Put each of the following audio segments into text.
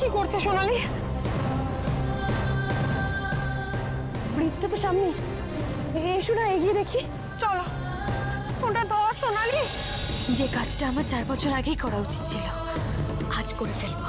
কি করছে সোনালি? ব্রিজটা তো সামনে, এসো না এগিয়ে দেখি। চলো, ফোনটা ধর সোনালি। যে কাজটা আমার 4 বছর আগেই করা উচিত ছিল, আজ করে ফেলবো।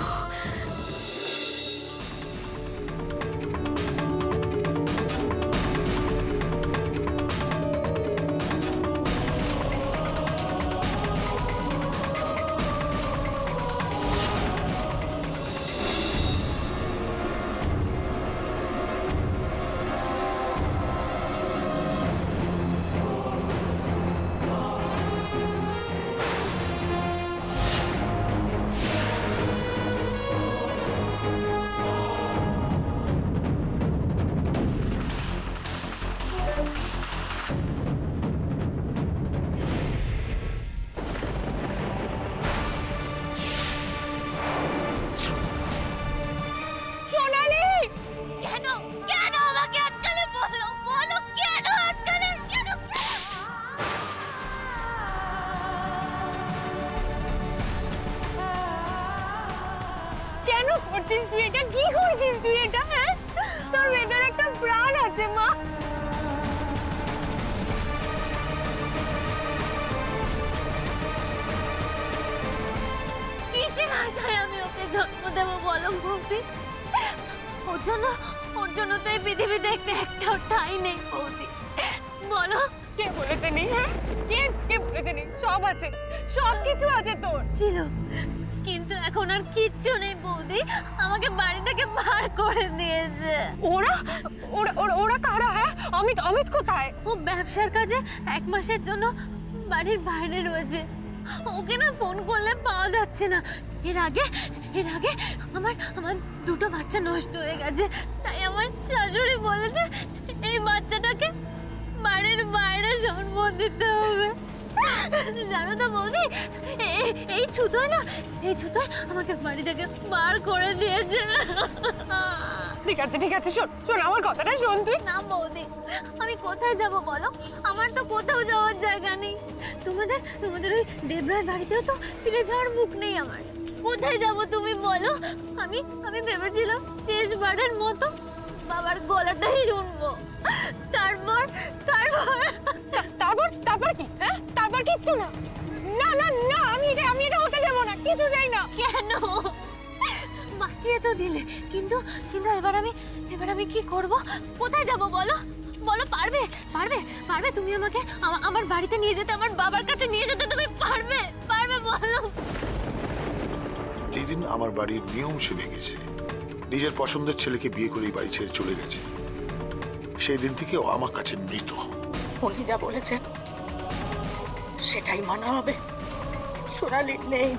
তুই এটা কি করছিস? তুই এটা, হ্যাঁ? তোর ভেতরে একটা প্রাণ আছে মা। কিসের আশায় আমি ওকে জন্ম দেবো বলো বৌদি? ওর জন্য তো এই পৃথিবীতে একটাও ঠাঁই নেই বৌদি। বলো কে বলেছে নেই? হ্যাঁ, কে বলেছে নেই? সব আছে, সব কিছু আছে তোর। ছিল, কিন্তু এখন আর কিচ্ছু নেই বৌদি। আমাকে বাড়ি থেকে বার করে দিয়েছে। ওরা কারা? হ্যাঁ, অমিত কোথায়? ও ব্যবসার কাজে 1 মাসের জন্য বাড়ির বাইরে রয়েছে। ওকে না ফোন করলে পাওয়া যাচ্ছে না। এর আগে আমার 2টো বাচ্চা নষ্ট হয়ে গেছে। তাই আমার শাশুড়ি বলেছে এই বাচ্চাটাকে বাড়ির বাইরে জন্ম দিতে হবে। জানো তো বৌদি, এই ছুতোয় আমাকে বাড়ি থেকে বার করে দিয়েছে। ঠিক আছে, শোন আমার কথাটা শোন তুই। না বৌদি, আমি কোথায় যাব বলো? আমার তো কোথাও যাওয়ার জায়গা নেই। তোমাদের ওই দেবরায় বাড়িতেও তো ফিরে যাওয়ার মুখ নেই আমার। কোথায় যাব তুমি বলো? আমি ভেবেছিলাম শেষবারের মতো বাবার গলাটাই শুনবো। তারপর কি? হ্যাঁ, তারপর কিচ্ছু না। না, আমি এটা হতে দেব না, কিছু যাই না। কেন? বাঁচিয়ে তো দিলে, কিন্তু এবার আমি কি করব? কোথায় যাব বলো? পারবে তুমি আমাকে আমার বাড়িতে নিয়ে যেতে, আমার বাবার কাছে নিয়ে যেতে তুমি পারবে বলো? যেদিন আমার বাড়ির নিয়ম সে ভেঙেছে, নিজের পছন্দের ছেলেকে বিয়ে করে বাড়ি ছেড়ে চলে গেছে, সেই দিন থেকে ও আমার কাছে মৃত। উনি যা বলেছেন সেটাই মানা হবে। সোনালি নেই।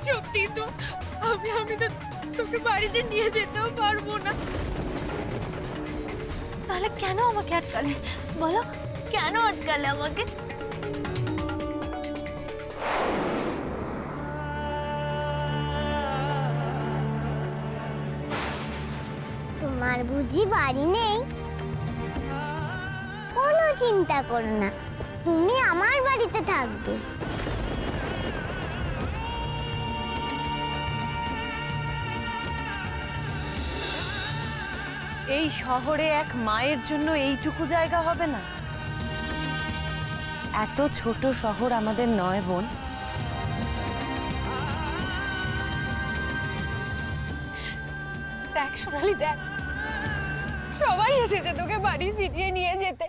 সত্যি তো আমি তো তোকে বাড়িতে নিয়ে যেতেও পারবো না। তাহলে কেন আমাকে আটকালে বলো? কেন আটকালে আমাকে? তোমার বুঝি বাড়ি নেই? কোনো চিন্তা করো না, তুমি আমার বাড়িতে থাকবে। এই শহরে এক মায়ের জন্য এইটুকু জায়গা হবে না? এত ছোট শহর আমাদের নয় বোন। দেখ সোনালি, দেখ সবাই এসেছে তোকে বাড়ি ফিরিয়ে নিয়ে যেতে।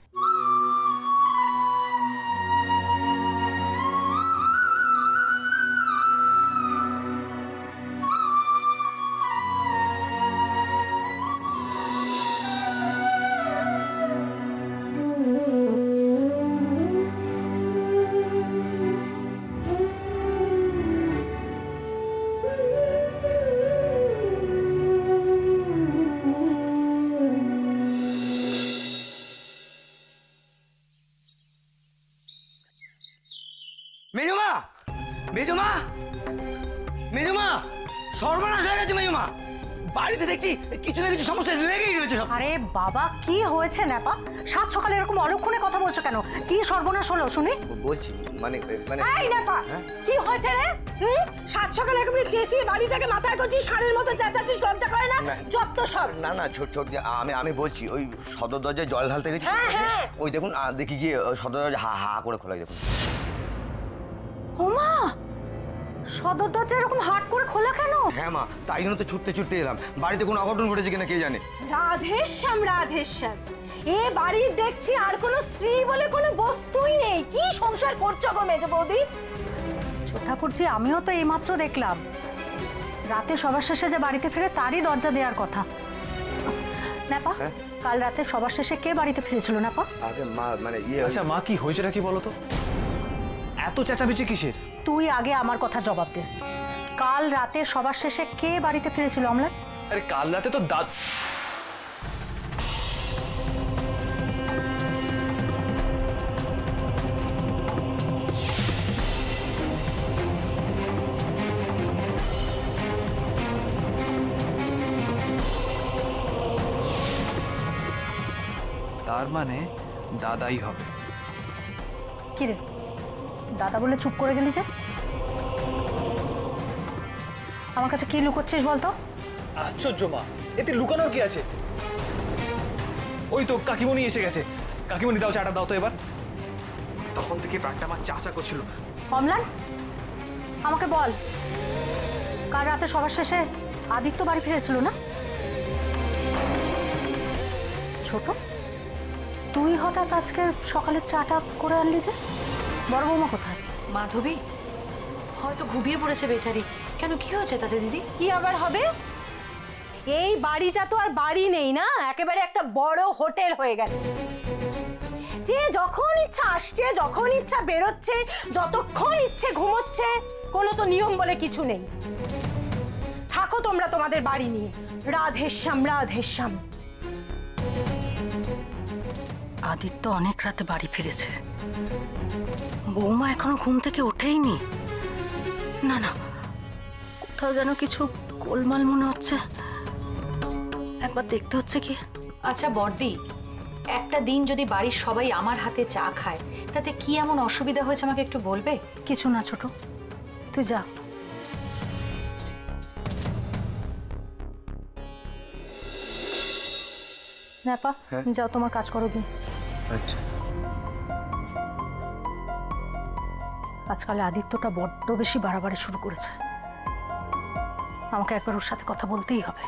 মেজমা সর্বনাশ হয়ে গেছে মেজমা। বাড়িতে দেখছি কিছু না কিছু সমস্যা লেগেই রয়েছে সব। আরে বাবা কি হয়েছে ন্যাপা? সাত সকালে এরকম অলক্ষণে কথা বলছো কেন? কি সর্বনাশ হলো শুনি? বলছি মানে মানে এই ন্যাপা, কি হয়েছে রে? সাত সকালে একেবারে চেঁচিয়ে বাড়িটাকে মাথায় করছিস, ষাঁড়ের মতো চেঁচাচ্ছিস, লজ্জা করে না? যত সব। না না ছোট ছোট আমি বলছি ওই সদর দরজায় জল ঢালতে গেছি, ওই দেখুন দেখি গিয়ে সদর দরজা হা হা করে খোলা, দেখুন। ওমা, সদর দরজা এরকম হাট করে খোলা কেন? হ্যাঁ মা, তাই জন্য তো ছুটতে ছুটতে এলাম। বাড়িতে কোনো অঘটন ঘটেছে কিনা কে জানে। রাধেশ্যাম রাধেশ্যাম, এ বাড়ির দেখছি আর কোনো স্ত্রী বলে কোনো বস্তুই নেই। কি সংসার করছো গো মেজ বৌদি? ছোটাপুরজি, আমিও তো এইমাত্র দেখলাম রাতে সবার শেষে যে বাড়িতে ফেরে তারই দরজা দেওয়ার কথা। ন্যাপা, কাল রাতে সবার শেষে কে বাড়িতে ফিরেছিল ন্যাপা? আগে মা মানে আচ্ছা মা, কি হয়েছেটা কি বলো তো? এত চেঁচামেচি কিসের? তুই আগে আমার কথা জবাব দে। কাল রাতে সবার শেষে কে বাড়িতে ফিরেছিল অমলান? আরে কাল রাতে তো তার মানে দাদাই হবে। কি রে, দাদা বলে চুপ করে গেলি যে? আমার কাছে কি লুকোচ্ছিস বলতো? আশ্চর্য মা, এতে লুকানোর কি আছে? ওই তো কাকিমণি এসে গেছে। কাকিমণি দাও চাটা দাও তো এবার। তখন থেকে ব্যাগটা আমার চা করছিল। অমলান, আমাকে বল, কাল রাতে সবার শেষে আদিত্য বাড়ি ফিরেছিল না? ছোট, তুই হঠাৎ আজকে সকালে চাটা করে আনলি যে? বড় বৌমা কোথায়? মাধবী হয়তো ঘুমিয়ে পড়েছে বেচারি। কেন, কি হয়েছে তাতে দিদি? কি আবার হবে? এই বাড়িটা তো আর বাড়ি নেই না, একেবারে একটা বড় হোটেল হয়ে গেছে। যে যখন ইচ্ছা আসছে, যখন ইচ্ছা বেরোচ্ছে, যতক্ষণ ইচ্ছে ঘুমোচ্ছে, কোনো তো নিয়ম বলে কিছু নেই। থাকো তোমরা তোমাদের বাড়ি নিয়ে। রাধেশ্যাম রাধেশ্যাম। আদিত্য অনেক রাতে বাড়ি ফিরেছে, বৌমা এখনো ঘুম থেকে ওঠেইনি। না না, কোথাও যেন কিছু গোলমাল মনে হচ্ছে। একবার দেখতে হচ্ছে কি। আচ্ছা বর্দি, একটা দিন যদি বাড়ির সবাই আমার হাতে চা খায়, তাতে কি এমন অসুবিধা হয়েছে আমাকে একটু বলবে? কিছু না ছোট, তুই যা। ন্যাপা, যাও তোমার কাজ করো গিয়ে। আচ্ছা। আজকাল আদিত্যটা বড্ড বেশি বাড়াবাড়ি শুরু করেছে। আমাকে একবার ওর সাথে কথা বলতেই হবে।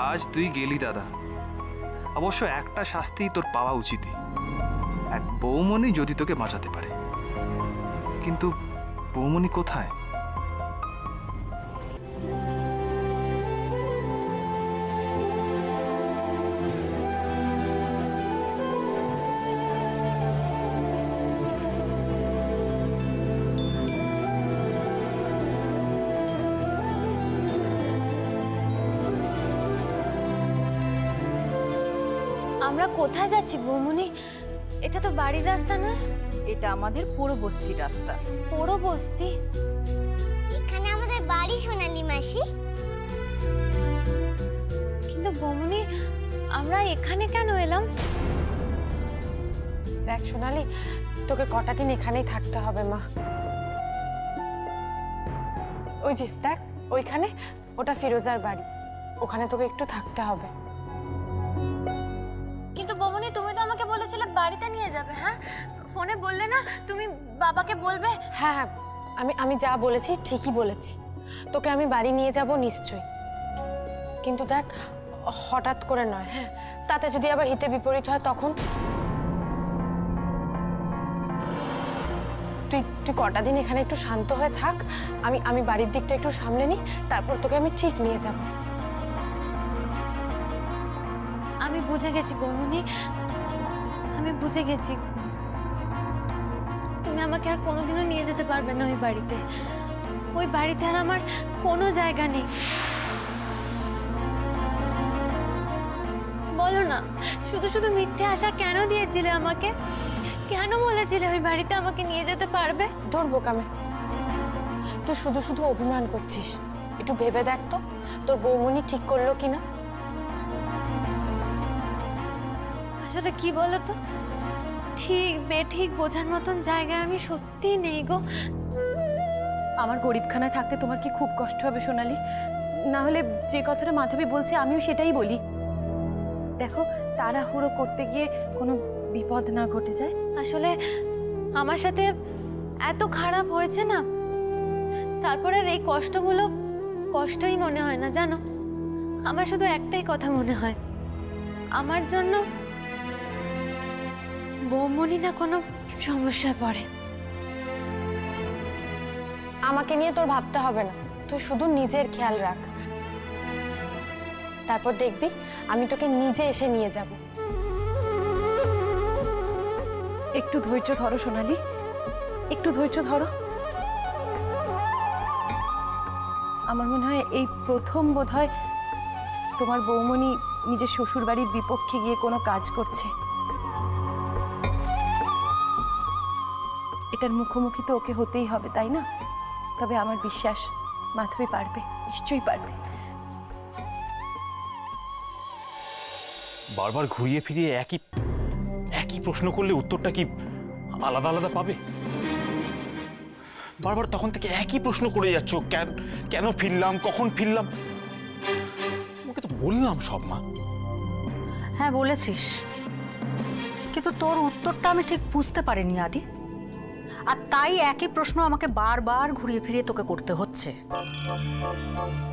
আজ তুই গেলি দাদা, অবশ্য একটা শাস্তি তোর পাওয়া উচিতই। এক বৌমনি যদি তোকে বাঁচাতে পারে, কিন্তু বৌমনি কোথায়? আমরা কোথায় যাচ্ছি বৌমনি? এটা তো বাড়ির রাস্তা না। এটা আমাদের পুরো বস্তির রাস্তা। পুরো বস্তি? এখানে আমাদের বাড়ি সোনালি মাসি। কিন্তু বৌমনি, আমরা এখানে কেন এলাম? দেখ সোনালি, তোকে কটা দিন এখানেই থাকতে হবে মা। ওই যে দেখ ওইখানে, ওটা ফিরোজার বাড়ি, ওখানে তোকে একটু থাকতে হবে। কিন্তু বৌমনি, তুমি তো আমাকে বলেছিলে বাড়িতে নিয়ে যাবে। হ্যাঁ, ফোনে বললে না তুমি বাবাকে বলবে? হ্যাঁ হ্যাঁ, আমি যা বলেছি ঠিকই বলেছি। তোকে আমি বাড়ি নিয়ে যাব নিশ্চয়ই, কিন্তু দেখ হঠাৎ করে নয়। হ্যাঁ, তাতে যদি আবার হিতে বিপরীত হয় তখন? তুই কটা দিন এখানে একটু শান্ত হয়ে থাক। আমি বাড়ির দিকটা একটু সামলে নিই, তারপর তোকে আমি ঠিক নিয়ে যাব। আমি বুঝে গেছি বৌমনি, আমি বুঝে গেছি। তুমি আমাকে আর কোনোদিনও নিয়ে যেতে পারবে না ওই বাড়িতে। ওই বাড়িতে আর আমার কোনো জায়গা নেই। বলো না, শুধু শুধু মিথ্যে আশা কেন দিয়েছিলে আমাকে? কেন বলেছিলে ওই বাড়িতে আমাকে নিয়ে যেতে পারবে? তোর বোকামে, তুই শুধু শুধু অভিমান করছিস। একটু ভেবে দেখ তো তোর বৌমনি ঠিক করলো কিনা। আসলে কি বলতো, ঠিক বেঠিক বোঝার মতন জায়গায় আমি সত্যি নেই গো। আমার গরিবখানায় থাকতে তোমার কি খুব কষ্ট হবে সোনালি? না হলে যে কথাটা মাধবী বলছে আমিও সেটাই বলি। দেখো, তাড়াহুড়ো করতে গিয়ে কোনো বিপদ না ঘটে যায়। আসলে আমার সাথে এত খারাপ হয়েছে না, তারপরে আর এই কষ্টগুলো কষ্টই মনে হয় না জানো। আমার শুধু একটাই কথা মনে হয়, আমার জন্য বৌমনি না কোনো সমস্যায় পড়ে। আমাকে নিয়ে তোর ভাবতে হবে না, তুই শুধু নিজের খেয়াল রাখ। তারপর দেখবি আমি তোকে নিজে এসে নিয়ে যাব। একটু ধৈর্য ধরো সোনালি, একটু ধৈর্য ধরো। আমার মনে হয় এই প্রথম বোধহয় তোমার বৌমনি নিজের শ্বশুর বাড়ির বিপক্ষে গিয়ে কোনো কাজ করছে। এটার মুখোমুখি তো ওকে হতেই হবে, তাই না? তবে আমার বিশ্বাস মাধবী পারবে, নিশ্চয়ই পারবে। বারবার ঘুরিয়ে ফিরিয়ে একই প্রশ্ন করলে উত্তরটা কি আলাদা আলাদা পাবে? বারবার তখন থেকে একই প্রশ্ন করে যাচ্ছ, কেন ফিরলাম, কখন ফিরলাম? তোমাকে তো বললাম সব মা। হ্যাঁ বলেছিস, কিন্তু তোর উত্তরটা আমি ঠিক বুঝতে পারিনি আদি, আর তাই একই প্রশ্ন আমাকে বারবার ঘুরিয়ে ফিরিয়ে তোকে করতে হচ্ছে।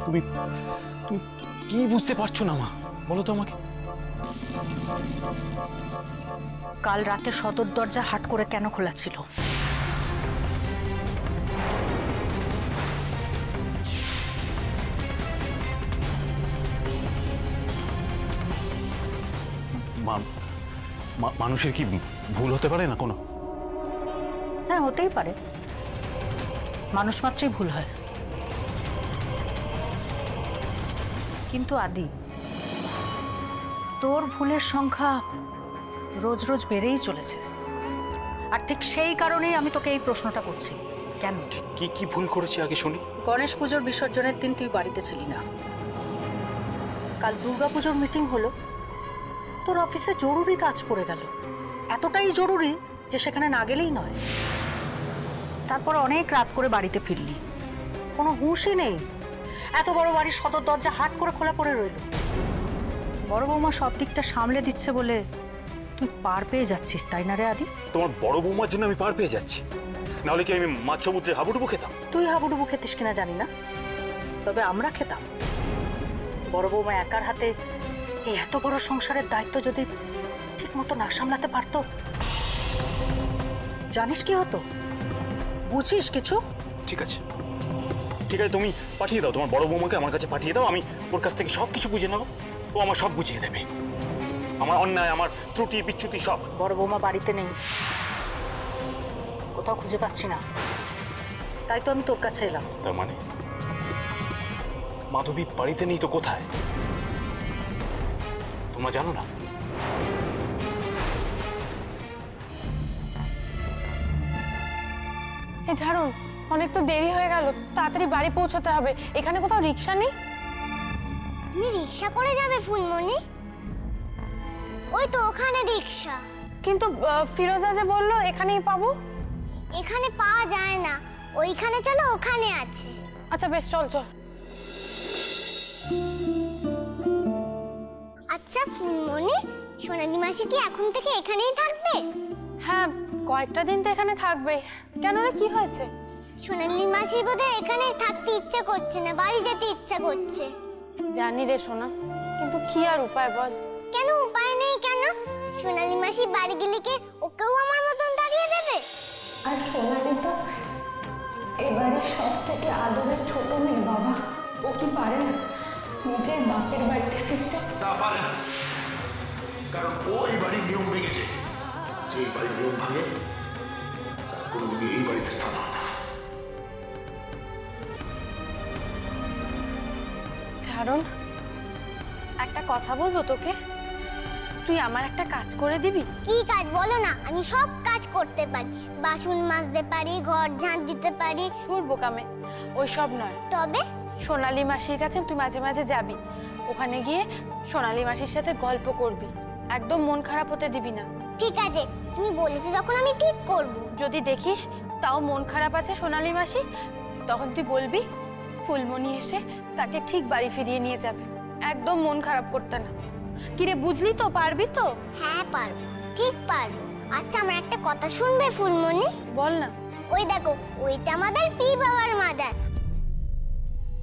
তুমি কি বুঝতে পারছো না মা, বলো তো আমাকে। কাল রাতে সদর দরজা হাট করে কেন খোলা ছিল? মানুষের কি ভুল হতে পারে না কোনো? হ্যাঁ হতেই পারে, মানুষ মাত্রই ভুল হয়। কিন্তু আদি, তোর ভুলের সংখ্যা রোজ রোজ বেড়েই চলেছে, আর ঠিক সেই কারণেই আমি তোকে এই প্রশ্নটা করছি। কেন? কি ভুল করেছি আগে শুনি। গণেশ পুজোর বিসর্জনের দিন তুই বাড়িতে ছিলি না, কাল দুর্গা পুজোর মিটিং হলো, তোর অফিসে জরুরি কাজ পড়ে গেল, এতটাই জরুরি যে সেখানে না গেলেই নয়। তারপর অনেক রাত করে বাড়িতে ফিরলি, কোনো হুঁশই নেই। এত বড় বাড়ির সদর দরজা হাট করে খোলা পড়ে রইল। বড় বৌমা সব দিকটা সামলে দিচ্ছে বলে তুই পার পেয়ে যাচ্ছিস, তাই না রে আদি? তোমার বড় বৌমার জন্য আমি পার পেয়ে যাচ্ছি, নাহলে কি আমি মাছ সমুদ্রে হাবুডুবু খেতাম? তুই হাবুডুবু খেতিস কিনা জানি না, তবে আমরা খেতাম। বড় বৌমা একার হাতে এই এত বড় সংসারের দায়িত্ব যদি ঠিক মতো না সামলাতে পারতো, জানিস কি হতো? বুঝিস কিছু? ঠিক আছে, তুমি পাঠিয়ে দাও, তোমার বড় বৌমাকে আমার কাছে পাঠিয়ে দাও, আমি ওর কাছ থেকে সব কিছু বুঝে নেবো, ও আমার সব বুঝিয়ে দেবে, আমার অন্যায়, আমার ত্রুটি বিচ্যুতি সব। বড় বৌমা বাড়িতে নেই, কোথাও খুঁজে পাচ্ছি না, তাই তো আমি তোর কাছে এলাম। তার মানে মাধবী বাড়িতে নেই তো কোথায়? তোমরা জানো না? এই ঝাড়ুন, অনেক তো দেরি হয়ে গেল, তাড়াতাড়ি বাড়ি পৌঁছতে হবে। এখানে কোথাও রিক্সা নেই? তুমি রিক্সা করে যাবে ফুলমণি? ওই তো ওখানে রিক্সা। কিন্তু ফিরোজা যে বললো এখানেই পাবো। এখানে পাওয়া যায় না, ওইখানে চলো, ওখানে আছে। আচ্ছা বেশ, চল চল। আচ্ছা ফুলমণি, সোনালি মাসি কি এখন থেকে এখানেই থাকবে? হ্যাঁ, কয়েকটা দিন তো এখানে থাকবে। কেন রে, কি হয়েছে? সোনালি মাসির বোধহয় এখানে থাকতে ইচ্ছা করছে না, বাড়ি যেতে ইচ্ছা করছে। জানি রে সোনা, কিন্তু কি আর উপায় বল? কেন উপায় নেই কেন? সোনালি মাসি বাড়ি গেলে কি ওকেও আমার মতন দাঁড়িয়ে দেবে? আর সোনালি তো এবারে সব থেকে আদরের ছোট মেয়ে বাবা, ও কি পারে না নিজের বাপের বাড়িতে ফিরতে? না, পারে না, কারণ ও এই বাড়ির নিয়ম ভেঙেছে। যে এই বাড়ির নিয়ম ভাঙে তার কোনোদিনই এই বাড়িতে স্থান হয় না। ঝাড়ন, একটা কথা বলবো তোকে? তুই আমার একটা কাজ করে দিবি? কি কাজ বলো না, আমি সব কাজ করতে পারি। বাসন মাজতে পারি, ঘর ঝাঁট দিতে পারি। তোর বোকামে ওই সব নয়। তবে সোনালী মাসির কাছে তুই মাঝে মাঝে যাবি, ওখানে গিয়ে সোনালী মাসির সাথে গল্প করবি, একদম মন খারাপ হতে দিবি না। ঠিক আছে, তুমি বলেছো যখন আমি ঠিক করব। যদি দেখিস তাও মন খারাপ আছে সোনালী মাসি, তখন তুই বলবি ফুলমণি এসে তাকে ঠিক বাড়ি ফিরিয়ে নিয়ে যাবে, একদম মন খারাপ করতে না। কিরে বুঝলি তো? পারবি তো? হ্যাঁ পারবো, ঠিক পারবো। আচ্ছা আমার একটা কথা শুনবে ফুলমণি? বল না। ওই দেখো, ওইটা আমাদের পি বাবার মাজার।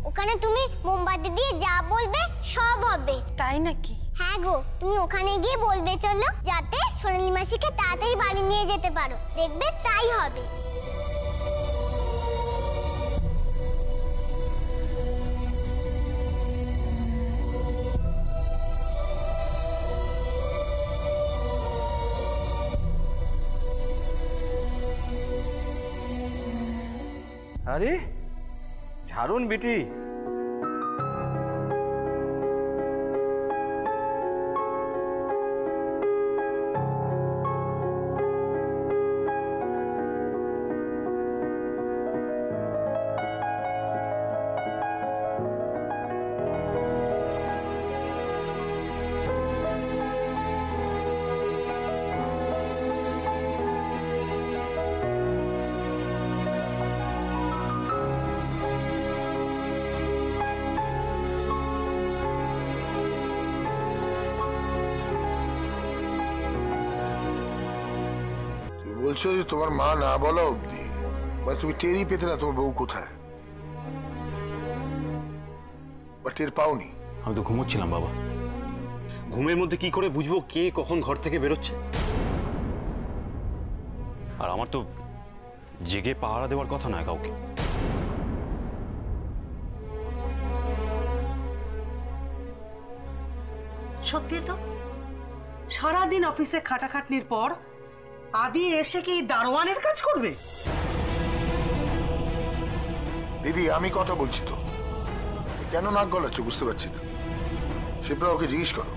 ওখানে তুমি মোমবাতি দিয়ে যা বলবে সব হবে। তাই নাকি? হ্যাঁ গো, তুমি ওখানে গিয়ে বলবে চলো, যাতে সোনালী মাসিকে তাড়াতাড়ি বাড়ি নিয়ে যেতে পারো, দেখবে তাই হবে। আরে ঝাড়ুন বিটি, বলছো যে তোমার মা না বলা অবধি মানে তুমি টেরই পেতে না তোমার বউ কোথায়, বা টের পাওনি? আমি তো ঘুমোচ্ছিলাম বাবা, ঘুমের মধ্যে কি করে বুঝবো কে কখন ঘর থেকে বেরোচ্ছে? আর আমার তো জেগে পাহারা দেওয়ার কথা নয় কাউকে। সত্যি তো, সারাদিন অফিসে খাটাখাটনির পর আদি এসে কি দারোয়ানের কাজ করবে? দিদি আমি কথা বলছি তো, কেন নাক গলাচ্ছ বুঝতে পারছি না। শিপ্রা ওকে জিজ্ঞেস করো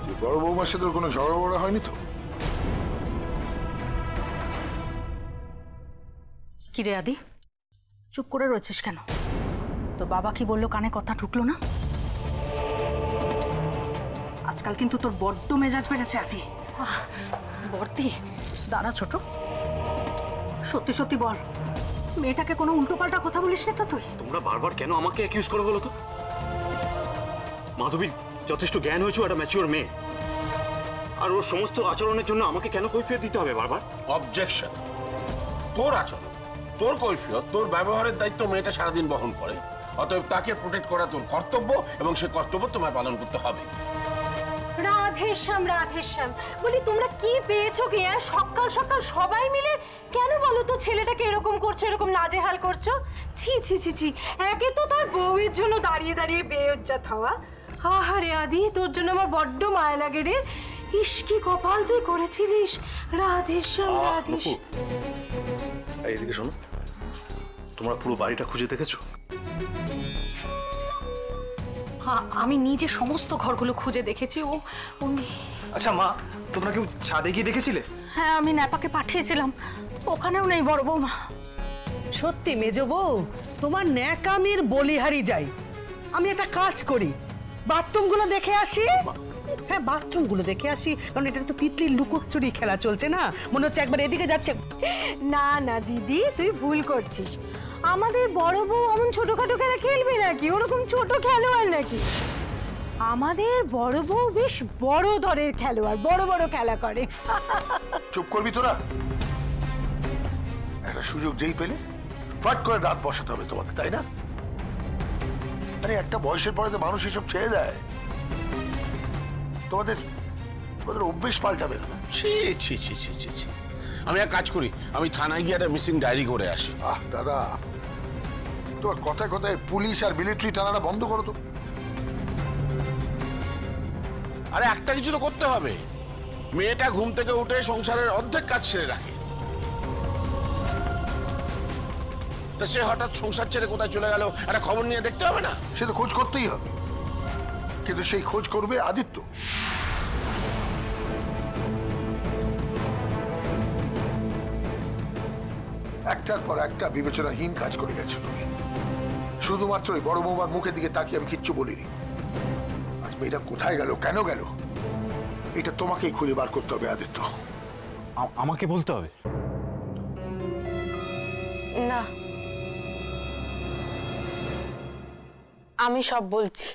যে বড় বৌমার সাথে কোনো ঝগড়া বড়া হয়নি তো? কিরে আদি, চুপ করে রয়েছিস কেন? তোর বাবা কি বললো, কানে কথা ঢুকলো না? আজকাল কিন্তু তোর বড্ড মেজাজ বেড়েছে আদি। বর্দি দাঁড়া ছোট, সত্যি সত্যি বল, মেয়েটাকে কোনো উল্টোপাল্টা কথা বলিস না তো তুই? তোমরা বারবার কেন আমাকে অ্যাকিউজ করো বলো তো? মাধবীর যথেষ্ট জ্ঞান হয়েছে, একটা ম্যাচিওর মেয়ে, আর ওর সমস্ত আচরণের জন্য আমাকে কেন কৈফিয়ত দিতে হবে বারবার? অবজেকশন। তোর আচরণ, তোর কৈফিয়ত, তোর ব্যবহারের দায়িত্ব মেয়েটা সারাদিন বহন করে, অতএব তাকে প্রোটেক্ট করা তোর কর্তব্য, এবং সে কর্তব্য তোমায় পালন করতে হবে। রাধেশ্যাম রাধেশ্যাম, বলি তোমরা কি পেয়েছো কি? সকাল সকাল সবাই মিলে কেন বলো তো ছেলেটাকে এরকম করছো, এরকম নাজেহাল করছো? ছি ছি ছি ছি, একে তো তার বউয়ের জন্য দাঁড়িয়ে দাঁড়িয়ে বেইজ্জত হওয়া। আহারে আদি, তোর জন্য আমার বড্ড মায়া লাগে রে। ইস কি কপাল তুই করেছিলিস। রাধেশ্যাম রাধেশ্যাম। এইদিকে শোনো, তোমরা পুরো বাড়িটা খুঁজে দেখেছো? আমি নিজে সমস্ত ঘরগুলো খুঁজে দেখেছি। ও আচ্ছা মা, তোমরা কেউ ছাদে গিয়ে দেখেছিলে? হ্যাঁ, আমি ন্যাপাকে পাঠিয়েছিলাম, ওখানেও নেই বড় বৌমা। সত্যি মেজো বউ, তোমার ন্যাকামির বলিহারি যাই। আমি একটা কাজ করি, বাথরুমগুলো দেখে আসি। হ্যাঁ, বাথরুমগুলো দেখে আসি, কারণ এটা তো তিতলির লুকোচুরি খেলা চলছে না, মনে হচ্ছে একবার এদিকে যাচ্ছে। না না দিদি, তুই ভুল করছিস। আমাদের বড় বউ এমন ছোটখাটো খেলা খেলবে নাকি? ওরকম ছোট খেলোয়াড় নাকি? আমাদের বড় বউ বেশ বড় দরের খেলোয়াড়, বড় বড় খেলা করে। চুপ করবি তোরা? একটা সুযোগ যেই পেলে ফাট করে দাঁত বসাতে হবে তোমাদের, তাই না? আরে একটা বয়সের পরে তো মানুষ এসব ছেড়ে দেয়। তোমাদের অভ্যেস পাল্টাবে না। ছি ছি ছি ছি ছি ছি। আমি এক কাজ করি, আমি থানায় গিয়ে একটা মিসিং ডায়েরি করে আসি। আহ দাদা, তোমার কথায় কথায় পুলিশ আর মিলিটারি টানাটা বন্ধ করো তো। আরে একটা কিছু তো করতে হবে। মেয়েটা ঘুম থেকে উঠে সংসারের অর্ধেক কাজ ছেড়ে রাখে, তা সে হঠাৎ সংসার ছেড়ে কোথায় চলে গেল একটা খবর নিয়ে দেখতে হবে না? সে তো খোঁজ করতেই হবে, কিন্তু সেই খোঁজ করবে আদিত্য। একটার পর একটা বিবেচনাহীন কাজ করে গেছো তুমি। শুধুমাত্র ওই বড় বৌমার মুখের দিকে তাকিয়ে আমি কিচ্ছু বলিনি। আজ মেয়েটা কোথায় গেল, কেন গেল, এটা তোমাকেই খুঁজে বার করতে হবে আদিত্য। আমাকে বলতে হবে? না, আমি সব বলছি।